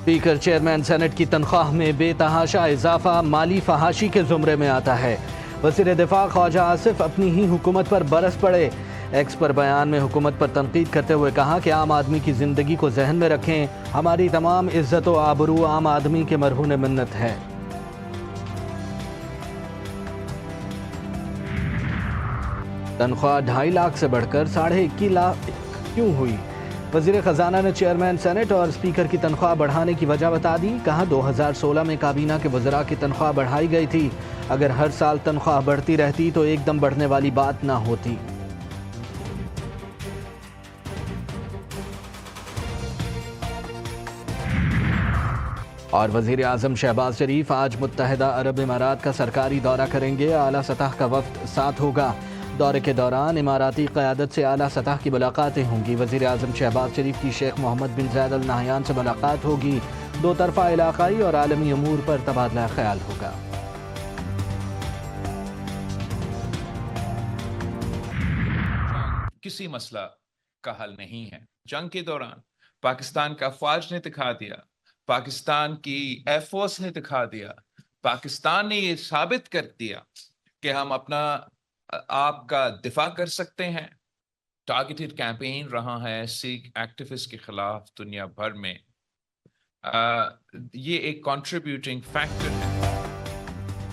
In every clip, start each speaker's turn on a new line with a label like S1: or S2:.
S1: Speaker chairman senate کی تنخواہ میں بے تحاشا اضافہ مالی فحاشی کے زمرے میں آتا ہے۔ وزیر دفاع خواجہ آصف اپنی ہی حکومت پر برس پڑے۔ ایکس پر بیان میں حکومت پر تنقید کرتے ہوئے کہا کہ عام آدمی کی زندگی کو ذہن میں رکھیں، ہماری تمام عزت و آبرو عام آدمی کے مرہون منت ہے۔ تنخواہ 2.5 لاکھ سے بڑھ کر 21.5 لاکھ کیوں ہوئی؟ وزیر خزانہ نے چیئرمین سینٹ اور اسپیکر کی تنخواہ بڑھانے کی وجہ بتا دی۔ کہا 2016 میں کابینہ کے وزراء کی تنخواہ بڑھائی گئی تھی، اگر ہر سال تنخواہ بڑھتی رہتی تو ایک دم بڑھنے والی بات نہ ہوتی۔ اور وزیر اعظم شہباز شریف آج متحدہ عرب امارات کا سرکاری دورہ کریں گے۔ اعلیٰ سطح کا وفد ساتھ ہوگا۔ دورے کے دوران اماراتی قیادت سے اعلیٰ سطح کی ملاقاتیں ہوں گی۔ وزیر اعظم شہباز شریف کی شیخ محمد بن زاید ال نہیان سے ملاقات ہوگی۔ دو طرفہ علاقائی اور عالمی امور پر تبادلہ خیال ہوگا۔
S2: کسی مسئلہ کا حل نہیں ہے۔ جنگ کے دوران پاکستان کا فوج نے دکھا دیا، پاکستان کی ایئر فورس نے دکھا دیا، پاکستان نے یہ ثابت کر دیا کہ ہم اپنا آپ کا دفاع کر سکتے ہیں۔ ٹارگیٹڈ کیمپین رہا ہے سکھ ایکٹیوسٹ کے خلاف دنیا بھر میں۔ یہ ایک کنٹریبیوٹنگ فیکٹر ہے۔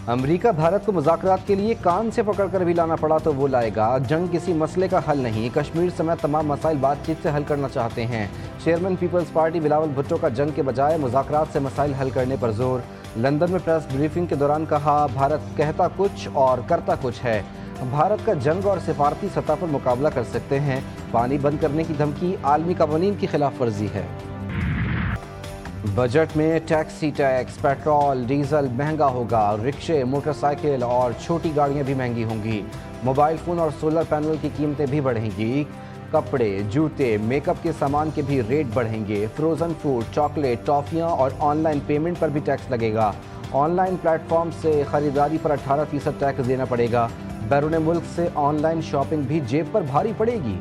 S3: امریکہ بھارت کو مذاکرات کے لیے کان سے پکڑ کر بھی لانا پڑا تو وہ لائے گا۔ جنگ کسی مسئلے کا حل نہیں، کشمیر سمیت تمام مسائل بات چیت سے حل کرنا چاہتے ہیں۔ چیئرمین پیپلز پارٹی بلاول بھٹو کا جنگ کے بجائے مذاکرات سے مسائل حل کرنے پر زور۔ لندن میں پریس بریفنگ کے دوران کہا بھارت کہتا کچھ اور کرتا کچھ ہے۔ بھارت کا جنگ اور سفارتی سطح پر مقابلہ کر سکتے ہیں۔ پانی بند کرنے کی دھمکی عالمی قوانین کی خلاف ورزی ہے۔ بجٹ میں ٹیکسی ٹیکس، پیٹرول ڈیزل مہنگا ہوگا، رکشے موٹر سائیکل اور چھوٹی گاڑیاں بھی مہنگی ہوں گی۔ موبائل فون اور سولر پینل کی قیمتیں بھی بڑھیں گی۔ کپڑے جوتے میک اپ کے سامان کے بھی ریٹ بڑھیں گے۔ فروزن فوڈ چاکلیٹ ٹافیاں اور آن لائن پیمنٹ پر بھی ٹیکس لگے گا۔ آن لائن پلیٹ فارم سے خریداری پر 18% ٹیکس دینا پڑے گا۔ بیرون ملک سے آن لائن شاپنگ بھی جیب پر بھاری پڑے گی۔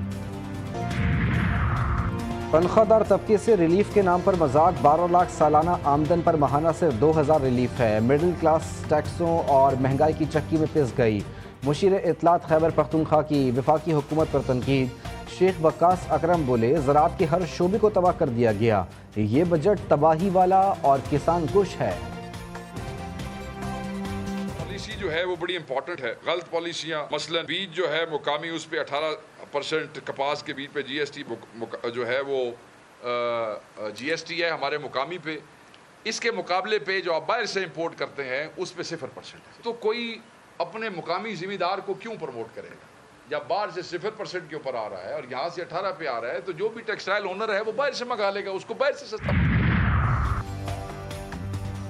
S3: تنخواہ دار طبقے سے ریلیف کے نام پر مذاق۔ 12 لاکھ سالانہ آمدن پر ماہانہ صرف 2000 ریلیف ہے۔ مڈل کلاس ٹیکسوں اور مہنگائی کی چکی میں پس گئی۔ مشیر اطلاعات خیبر پختونخوا کی وفاقی حکومت پر تنقید۔ شیخ وقاص اکرم بولے زراعت کے ہر شعبے کو تباہ کر دیا گیا، یہ بجٹ تباہی والا اور کسان کش ہے۔
S4: پالیسی جو ہے وہ بڑی امپورٹنٹ ہے۔ غلط پالیسیاں مثلا بیج جو ہے مقامی اس پہ 18% کپاس کے بیج پہ جی ایس ٹی جو ہے وہ جی ایس ٹی ہے ہمارے مقامی پہ، اس کے مقابلے پہ جو آپ باہر سے امپورٹ کرتے ہیں اس پہ 0% ہے۔ تو کوئی اپنے مقامی ذمہ دار کو کیوں پروموٹ کرے گا؟ جب باہر سے 0% کے اوپر آ رہا ہے اور یہاں سے 18 پہ آ رہا ہے تو جو بھی ٹیکسٹائل اونر ہے وہ باہر سے منگا لے گا، اس کو باہر سے سستا پڑے گا۔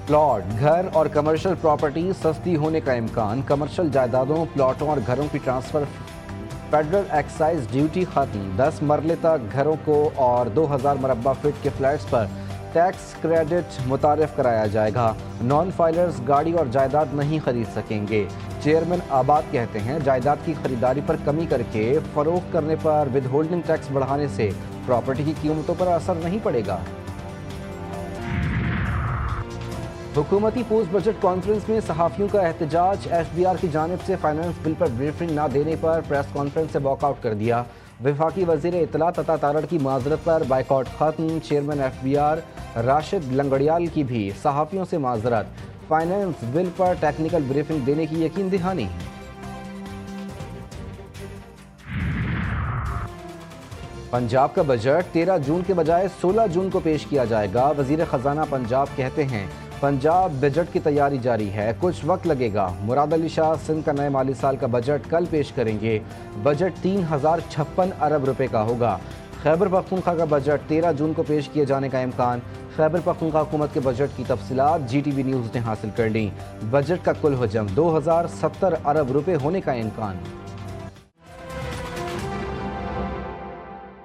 S3: پلاٹ گھر اور کمرشل پراپرٹی سستی ہونے کا امکان۔ کمرشل جائیدادوں پلاٹوں اور گھروں کی ٹرانسفر فیڈرل ایکسائز ڈیوٹی ختم۔ 10 مرلے تک گھروں کو اور 2000 مربع فٹ کے فلیٹس پر ٹیکس کریڈٹ متعارف کرایا جائے گا۔ نان فائلرز گاڑی اور جائیداد نہیں خرید سکیں گے۔ چیئرمین آباد کہتے ہیں جائیداد کی خریداری پر کمی کر کے فروخت کرنے پر ود ہولڈنگ ٹیکس بڑھانے سے پراپرٹی کی قیمتوں پر اثر نہیں پڑے گا۔ حکومتی پوسٹ بجٹ کانفرنس میں صحافیوں کا احتجاج۔ ایف بی آر کی جانب سے فائنانس بل پر بریفنگ نہ دینے پر پریس کانفرنس سے واک آؤٹ کر دیا۔ وفاقی وزیر اطلاعات عطا تارڑ کی معذرت پر بائیکاٹ ختم۔ Chairman F B R Rashid Langrial کی بھی صحافیوں سے معذرت۔ فائنانس بل پر ٹیکنیکل بریفنگ دینے کی یقین دہانی۔ پنجاب کا بجٹ 13 جون کے بجائے 16 جون کو پیش کیا جائے گا۔ وزیر خزانہ پنجاب کہتے ہیں پنجاب بجٹ کی تیاری جاری ہے، کچھ وقت لگے گا۔ مراد علی شاہ سندھ کا نئے مالی سال کا بجٹ کل پیش کریں گے۔ بجٹ 3056 ارب روپے کا ہوگا۔ خیبر پختونخوا کا بجٹ 13 جون کو پیش کیے جانے کا امکان۔ خیبر پختونخوا حکومت کے بجٹ کی تفصیلات جی ٹی وی نیوز نے حاصل کر لیں۔ بجٹ کا کل حجم 2070 ارب روپے ہونے کا امکان۔